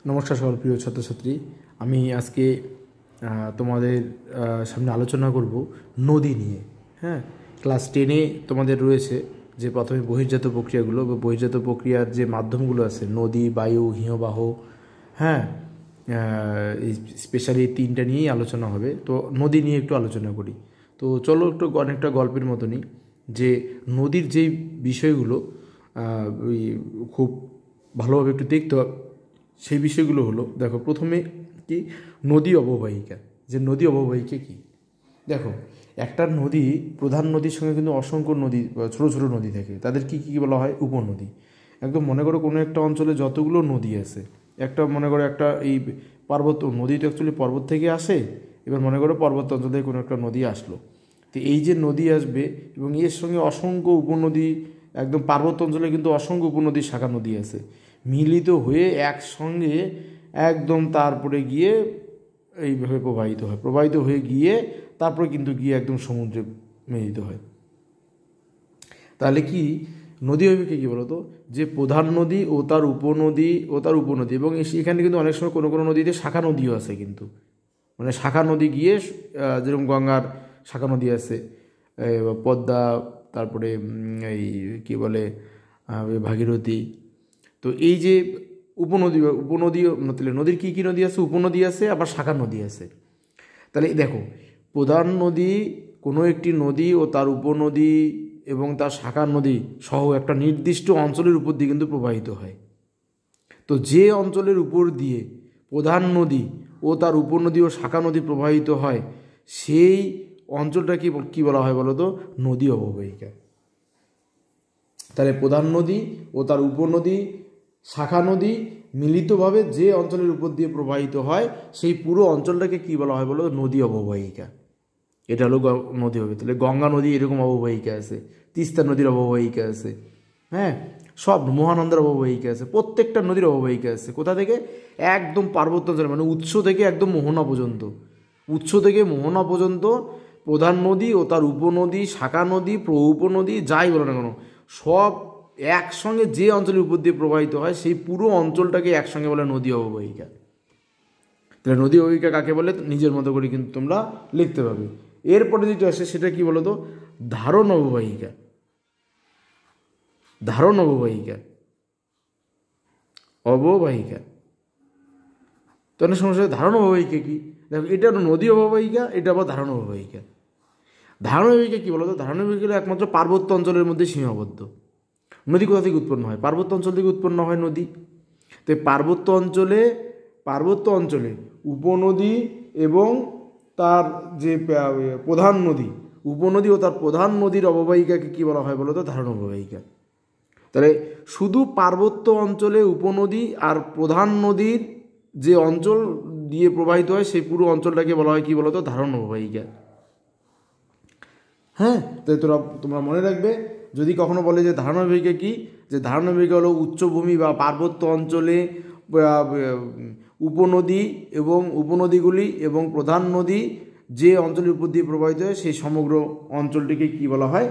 নমস্কার সকল প্রিয় ছাত্রছাত্রী। আমি আজকে তোমাদের সামনে আলোচনা করব নদী নিয়ে। হ্যাঁ, ক্লাস 10-এ তোমাদের রয়েছে যে প্রথমে বহির্জাত প্রক্রিয়াগুলো বা বহির্জাত প্রক্রিয়ার যে মাধ্যমগুলো আছে নদী, বায়ু, হিমবাহ। হ্যাঁ, স্পেশালি তিনটা নিয়েই আলোচনা হবে। তো নদী নিয়ে একটু আলোচনা করি। তো চলো একটু অনেকটা গল্পের মতনই যে নদীর যেই বিষয়গুলো খুব ভালোভাবে একটু দেখতে হবে। সেই বিষয়গুলো হলো, দেখো প্রথমে কি নদী অববাহিকা। যে নদী অববাহিকা কি, দেখো একটা নদী, প্রধান নদীর সঙ্গে কিন্তু অসংখ্য নদী বা ছোটো ছোটো নদী থাকে। তাদের কি কী বলা হয়? উপনদী। একদম মনে করো কোনো একটা অঞ্চলে যতগুলো নদী আছে, একটা মনে করো একটা এই পার্বত্য নদী তো অ্যাকচুয়ালি পর্বত থেকে আসে। এবার মনে করো পর্বত অঞ্চল থেকে কোনো একটা নদী আসলো, তো এই যে নদী আসবে এবং এর সঙ্গে অসংখ্য উপনদী, একদম পার্বত্য অঞ্চলে কিন্তু অসংখ্য উপনদীর শাখা নদী আছে, মিলিত হয়ে একসঙ্গে একদম তারপরে গিয়ে এইভাবে প্রবাহিত হয়ে গিয়ে তারপরে কিন্তু গিয়ে একদম সমুদ্রে মিলিত হয়। তাহলে কি নদী অভিকে কী বলতো, যে প্রধান নদী ও তার উপনদী এবং এখানে কিন্তু অনেক সময় কোনো কোনো নদীতে শাখা নদীও আছে, কিন্তু মানে শাখা নদী গিয়ে যেরকম গঙ্গার শাখা নদী আছে, পদ্মা, তারপরে এই কী বলে ভাগীরথী। তো এই যে উপনদী তাহলে নদীর কী কী নদী আছে? উপনদী আছে, আবার শাখা নদী আছে। তাহলে দেখো প্রধান নদী, কোনো একটি নদী ও তার উপনদী এবং তার শাখা নদী সহ একটা নির্দিষ্ট অঞ্চলের উপর দিয়ে কিন্তু প্রবাহিত হয়। তো যে অঞ্চলের উপর দিয়ে প্রধান নদী ও তার উপনদী ও শাখা নদী প্রবাহিত হয় সেই অঞ্চলটা কি বলা হয় বলো তো? নদী অববাহিকা। তাহলে প্রধান নদী ও তার উপনদী, শাখা নদী মিলিতভাবে যে অঞ্চলের উপর দিয়ে প্রবাহিত হয় সেই পুরো অঞ্চলটাকে কি বলা হয় বলো? নদী অববাহিকা। এটা হলো নদী হবে। তাহলে গঙ্গা নদী এরকম অববাহিকা আছে, তিস্তা নদীর অববাহিকা আছে, হ্যাঁ, সব মহানন্দার অববাহিকা আছে, প্রত্যেকটা নদীর অববাহিকা আছে। কোথা থেকে? একদম পার্বত্য অঞ্চল, মানে উৎস থেকে একদম মোহনা পর্যন্ত। উৎস থেকে মোহনা পর্যন্ত প্রধান নদী ও তার উপনদী, শাখা নদী, উপনদী, যাই বলো না কেন, সব একসঙ্গে যে অঞ্চলের উপর দিয়ে প্রবাহিত হয় সেই পুরো অঞ্চলটাকে একসঙ্গে বলে নদী অববাহিকা। তাহলে নদী অববাহিকা কাকে বলে নিজের মতো করে কিন্তু তোমরা লিখতে পারবে। এরপরে যেটা আসে সেটা কি বলো তো? ধারণ অববাহিকা। ধারণ অববাহিকা, অববাহিকা। তো অনেক সমস্যা। ধারণ অববাহিকা কি? দেখো এটা নদী অববাহিকা, এটা আবার ধারণ অববাহিকা। ধারণ অববাহিকা কি বলো তো? ধারণ অববাহিকা একমাত্র পার্বত্য অঞ্চলের মধ্যে সীমাবদ্ধ। নদী কোথা থেকে উৎপন্ন হয়? পার্বত্য অঞ্চল থেকে উৎপন্ন হয় নদী। তো পার্বত্য অঞ্চলে উপনদী এবং তার যে প্রধান নদী, উপনদী ও তার প্রধান নদীর অববাহিকাকে কী বলা হয় বলো তো? ধারণ অববাহিকা। তাহলে শুধু পার্বত্য অঞ্চলে উপনদী আর প্রধান নদীর যে অঞ্চল দিয়ে প্রবাহিত হয় সেই পুরো অঞ্চলটাকে বলা হয় কী বলো তো? ধারণ অববাহিকা। হ্যাঁ, তাই তোমরা মনে রাখবে, যদি কখনো বলে যে ধারণ অববাহিকা কী, যে ধারণ অববাহিকা হলো উচ্চভূমি বা পার্বত্য অঞ্চলে উপনদী এবং উপনদীগুলি এবং প্রধান নদী যে অঞ্চলের উপর দিয়ে প্রবাহিত হয় সেই সমগ্র অঞ্চলটিকে কি বলা হয়?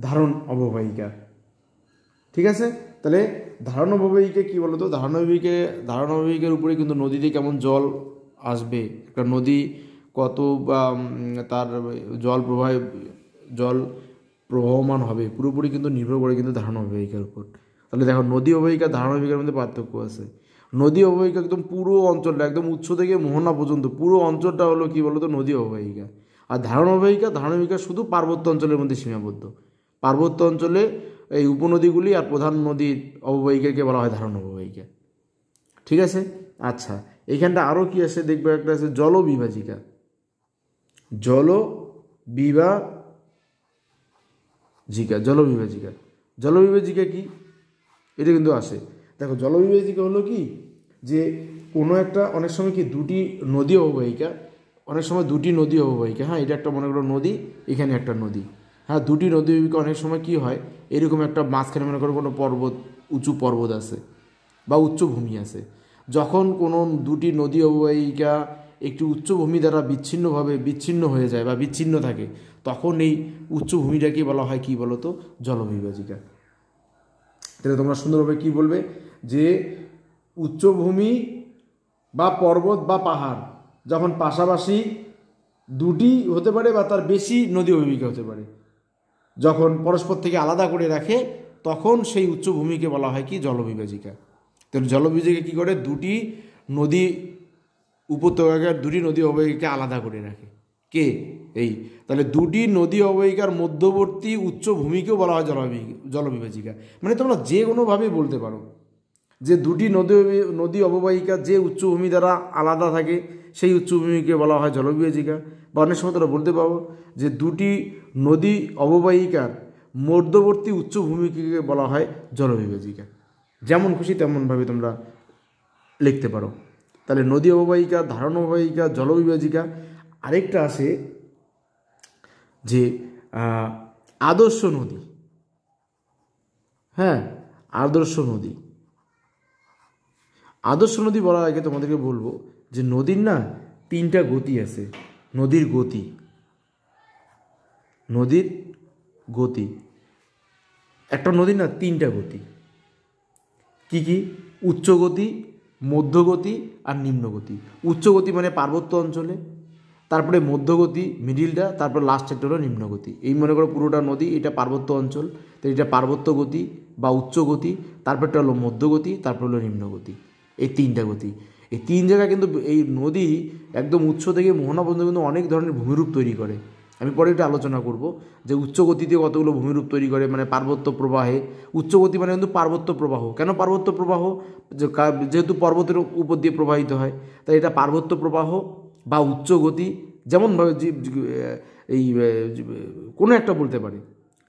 ধারণ অববাহিকা। ঠিক আছে? তাহলে ধারণ অববাহিকা কী বলো তো? ধারণ অববাহিকার উপরে কিন্তু নদীতে কেমন জল আসবে, একটা নদী কত বা তার জল প্রবাহমান হবে পুরোপুরি কিন্তু নির্ভর করে কিন্তু ধারণ অববাহিকার উপর। তাহলে দেখো নদী অববাহিকা ধারণ অববাহিকার মধ্যে পার্থক্য আছে। নদী অববাহিকা একদম পুরো অঞ্চলটা, একদম উৎস থেকে মোহনা পর্যন্ত পুরো অঞ্চলটা হলো কি বলতো? নদী অববাহিকা। আর ধারণ অববাহিকা শুধু পার্বত্য অঞ্চলের মধ্যে সীমাবদ্ধ। পার্বত্য অঞ্চলে এই উপনদীগুলি আর প্রধান নদীর অববাহিকাকে বলা হয় ধারণ অববাহিকা। ঠিক আছে? আচ্ছা, এইখানটা আরও কি আছে দেখবে, একটা আছে জলবিভাজিকা। জলবিভাজিকা কি? এটা কিন্তু আসে। দেখো জলবিভাজিকা হলো কি, যে কোনো একটা অনেক সময় কি দুটি নদী অববাহিকা, হ্যাঁ, এটা একটা মনে করো নদী, এখানে একটা নদী, হ্যাঁ, দুটি নদী অববাহিকা অনেক সময় কি হয়, এরকম একটা মাঝখানে মনে করো কোনো উঁচু পর্বত আছে বা উচ্চভূমি আছে। যখন কোনো দুটি নদী অববাহিকা একটি উচ্চভূমি দ্বারা বিচ্ছিন্ন হয়ে যায় বা বিচ্ছিন্ন থাকে, তখন এই উচ্চভূমিটাকে বলা হয় কি বলো তো? জলবিভাজিকা। তাহলে তোমরা সুন্দরভাবে কি বলবে, যে উচ্চভূমি বা পর্বত বা পাহাড় যখন পাশাপাশি দুটি হতে পারে বা তার বেশি নদী অববাহিকা হতে পারে, যখন পরস্পর থেকে আলাদা করে রাখে তখন সেই উচ্চভূমিকে বলা হয় কি জলবিভাজিকা। তাহলে জলবিভাজিকা কী করে, দুটি নদী উপত্যকাকে দুটি নদী অববাহিকাকে আলাদা করে রাখে কে, এই। তাহলে দুটি নদী অববাহিকার মধ্যবর্তী উচ্চভূমিকেও বলা হয় জলবিভাজিকা। মানে তোমরা যে কোনোভাবেই বলতে পারো যে দুটি নদী অববাহিকা যে উচ্চভূমি দ্বারা আলাদা থাকে সেই উচ্চভূমিকে বলা হয় জলবিভাজিকা। বা অনেক সময় তোমরা বলতে পারো যে দুটি নদী অববাহিকার মধ্যবর্তী উচ্চভূমিকে বলা হয় জলবিভাজিকা। যেমন খুশি তেমনভাবে তোমরা লিখতে পারো। তাহলে নদী অববাহিকা, ধারণ অববাহিকা, জলবিভাজিকা। আরেকটা আছে যে আদর্শ নদী। হ্যাঁ, আদর্শ নদী। আদর্শ নদী বলার আগে তোমাদেরকে বলবো যে নদীর না তিনটা গতি আছে। নদীর গতি একটা নদীর না তিনটা গতি। কি কি? উচ্চ গতি, মধ্যগতি আর নিম্নগতি। উচ্চ গতি মানে পার্বত্য অঞ্চলে, তারপরে মধ্যগতি মিডিলটা, তারপর লাস্টেরটা হলো নিম্নগতি। এই মনে করো পুরোটা নদী, এটা পার্বত্য অঞ্চল, তো এটা পার্বত্য গতি বা উচ্চ গতি, তারপরটা হলো মধ্যগতি, তারপর হলো নিম্নগতি। এই তিনটা গতি, এই তিন জায়গায় কিন্তু এই নদী একদম উৎস থেকে মোহনা পর্যন্ত কিন্তু অনেক ধরনের ভূমিরূপ তৈরি করে। আমি পরে এটা আলোচনা করব যে উচ্চ গতিতে কতগুলো ভূমিরূপ তৈরি করে, মানে পার্বত্য প্রবাহে। উচ্চ গতি মানে কিন্তু পার্বত্য প্রবাহ। কেন পার্বত্য প্রবাহ? যেহেতু পর্বতের উপর দিয়ে প্রবাহিত হয়, তাই এটা পার্বত্য প্রবাহ বা উচ্চ গতি। যেমনভাবে এই কোনো একটা বলতে পারে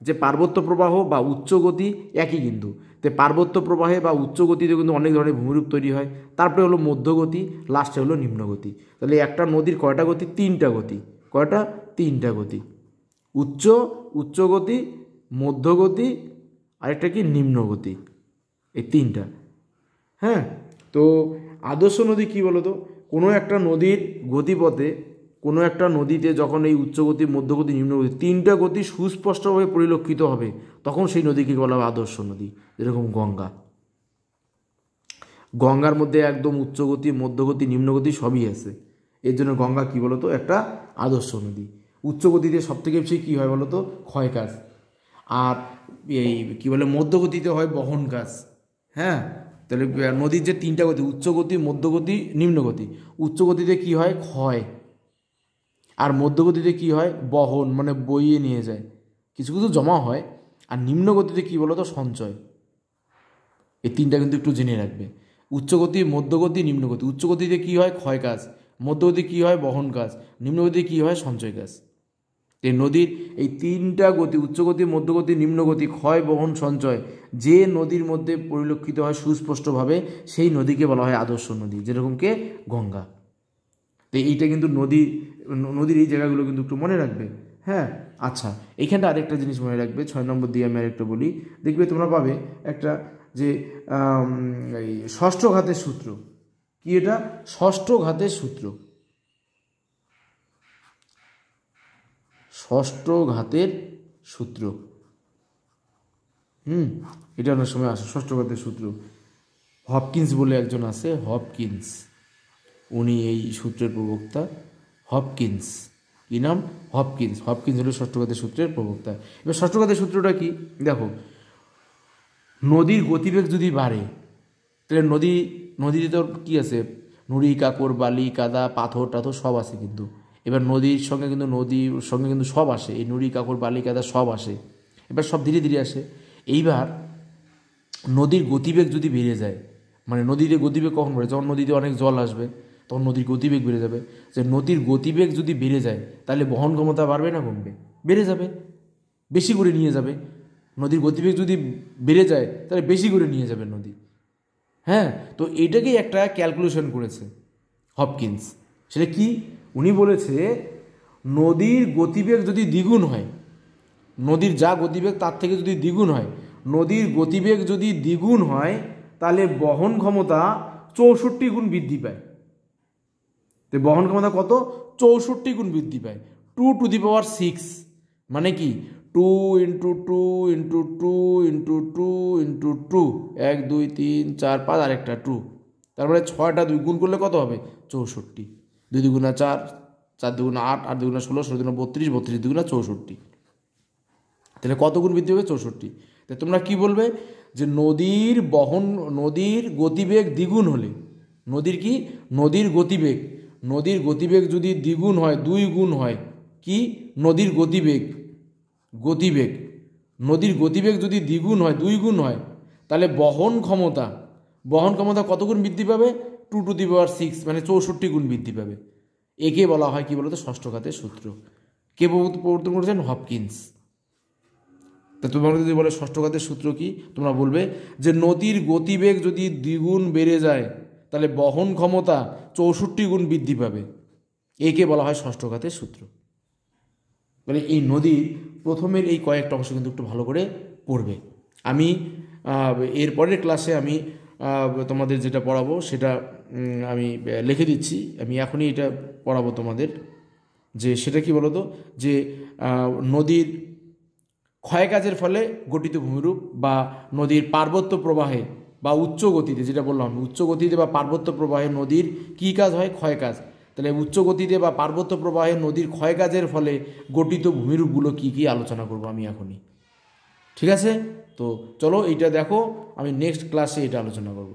যে পার্বত্য প্রবাহ বা উচ্চ গতি একই কিন্তু। তো পার্বত্য প্রবাহে বা উচ্চ গতিতে কিন্তু অনেক ধরনের ভূমিরূপ তৈরি হয়। তারপরে হলো মধ্যগতি, লাস্টে হলো নিম্নগতি। তাহলে একটা নদীর কয়টা গতি? তিনটা গতি। কয়টা? তিনটা গতি। উচ্চ গতি, মধ্যগতি, আরেকটা কি নিম্নগতি। এই তিনটা। হ্যাঁ, তো আদর্শ নদী কী বলো তো? কোনো একটা নদীর গতিপথে, কোনো একটা নদীতে যখন এই উচ্চগতি, মধ্যগতি, নিম্নগতি তিনটা গতি সুস্পষ্টভাবে পরিলক্ষিত হবে তখন সেই নদীকে বলা হবে আদর্শ নদী। যেরকম গঙ্গার মধ্যে একদম উচ্চগতি, মধ্যগতি, নিম্নগতি সবই আছে। এর জন্য গঙ্গা কী বলো তো? একটা আদর্শ নদী। উচ্চগতিতে সবথেকে বেশি কী হয় বলো তো? ক্ষয় কাজ। আর এই কী বলে, মধ্যগতিতে হয় বহন কাজ। হ্যাঁ, তাহলে নদীর যে তিনটা গতি, উচ্চগতি, মধ্যগতি, নিম্নগতি। উচ্চগতিতে কী হয়? ক্ষয়। আর মধ্যগতিতে কী হয়? বহন, মানে বইয়ে নিয়ে যায়, কিছু কিছু জমা হয়। আর নিম্নগতিতে কী বলো তো? সঞ্চয়। এই তিনটা কিন্তু একটু জেনে রাখবে। উচ্চগতি, মধ্যগতি, নিম্নগতি। উচ্চগতিতে কী হয়? ক্ষয় কাজ। মধ্যগতি কী হয়? বহন কাজ। নিম্নগতি কী হয়? সঞ্চয় কাজ। এই নদীর এই তিনটা গতি, উচ্চগতি, মধ্যগতি, নিম্নগতি, ক্ষয়, বহন, সঞ্চয়, যে নদীর মধ্যে পরিলক্ষিত হয় সুস্পষ্টভাবে সেই নদীকে বলা হয় আদর্শ নদী। যেরকম কে? গঙ্গা। তো এইটা কিন্তু নদীর এই জায়গাগুলো কিন্তু একটু মনে রাখবে। হ্যাঁ, আচ্ছা, এইখানটা আরেকটা জিনিস মনে রাখবে। 6 নম্বর দিয়ে আমি আরেকটা বলি। দেখবে তোমরা পাবে একটা যে এই ষষ্ঠ ঘাতের সূত্র। কি এটা? ষষ্ঠ ঘাতের সূত্র। ষষ্ঠ ঘাতের সূত্র। এটা অনেক সময় আসে, ষষ্ঠ ঘাতের সূত্র। হপকিন্স বলে একজন আছে, হপকিন্স, উনি এই সূত্রের প্রবক্তা। হপকিন্স, কি নাম? হপকিন্স হলো ষষ্ঠ ঘাতের সূত্রের প্রবক্তা। এবার ষষ্ঠ ঘাতের সূত্রটা কি? দেখো, নদীর গতিবেগ যদি বাড়ে তাহলে নদীতে তো কী আছে? নুড়ি, কাকর, বালি, কাদা, পাথর টাথর সব আছে কিন্তু। এবার নদীর সঙ্গে কিন্তু সব আসে, এই নুড়ি, কাকর, বালি, কাদা সব আসে। এবার সব ধীরে ধীরে আসে। এইবার নদীর গতিবেগ যদি বেড়ে যায়, মানে নদীতে গতিবেগ কখন বাড়ে? যখন নদীতে অনেক জল আসবে তখন নদীর গতিবেগ বেড়ে যাবে। যে নদীর গতিবেগ যদি বেড়ে যায় তাহলে বহন ক্ষমতা বাড়বে না কমবে? বেড়ে যাবে, বেশি করে নিয়ে যাবে। নদীর গতিবেগ যদি বেড়ে যায় তাহলে বেশি করে নিয়ে যাবে নদী। হ্যাঁ, তো এইটাকেই একটা ক্যালকুলেশন করেছে হপকিন্স। সেটা কি? উনি বলেছে নদীর গতিবেগ যদি দ্বিগুণ হয়, নদীর যা গতিবেগ তার থেকে যদি দ্বিগুণ হয়, নদীর গতিবেগ যদি দ্বিগুণ হয় তাহলে বহন ক্ষমতা 64 গুণ বৃদ্ধি পায়। তো বহন ক্ষমতা কত? 64 গুণ বৃদ্ধি পায়। 2 টু দি পাওয়ার 6, মানে কি 2 ইন্টু 2 ইন্টু 2 ইন্টু 2 ইন্টু 2, 1 2 3 4 5 আর একটা 2, তারপরে 6টা 2 গুণ করলে কত হবে? 64। 2 দুগুণা 4, 4 দুগুণা 8, 8 দুগুণা 16, 16 দুগুণা 32, 32 দুগুণা 64। তাহলে কত গুণ বৃদ্ধি হবে? 64। তো তোমরা কি বলবে? যে নদীর গতিবেগ দ্বিগুণ হলে, নদীর গতিবেগ যদি দ্বিগুণ হয়, 2 গুণ হয়, কি? নদীর গতিবেগ যদি দ্বিগুণ হয়, 2 গুণ হয়, তাহলে বহন ক্ষমতা কত গুণ বৃদ্ধি পাবে? 2 টু দি পাওয়ার 6, মানে 64 গুণ বৃদ্ধি পাবে। একে বলা হয় কি বলতো? ষষ্ঠ ঘাতের সূত্র। কে প্রবর্তন করেছেন? হপকিন্স। তা তোমরা যদি বলে ষষ্ঠ ঘাতের সূত্র কি, তোমরা বলবে যে নদীর গতিবেগ যদি দ্বিগুণ বেড়ে যায়, তাহলে বহন ক্ষমতা 64 গুণ বৃদ্ধি পাবে। একে বলা হয় ষষ্ঠ ঘাতের সূত্র। মানে এই নদীর প্রথমের এই কয়েকটা অংশ কিন্তু একটু ভালো করে পড়বে। আমি এর পরের ক্লাসে আমি তোমাদের যেটা পড়াবো সেটা আমি লিখে দিচ্ছি। আমি এখনই এটা পড়াবো তোমাদের, যে সেটা কি বলো তো, যে নদীর ক্ষয়কাজের ফলে গঠিত ভূমিরূপ, বা নদীর পার্বত্য প্রবাহে বা উচ্চ গতিতে, যেটা বললাম উচ্চ গতিতে বা পার্বত্য প্রবাহে নদীর কী কাজ হয়? ক্ষয়কাজ। তাহলে উচ্চ গতিতে বা পার্বত্য প্রবাহে নদীর ক্ষয়কাজের ফলে গঠিত ভূমিরূপগুলো কী কী আলোচনা করব আমি এখনই। ঠিক আছে? তো চলো এইটা দেখো, আমি নেক্সট ক্লাসে এটা আলোচনা করব।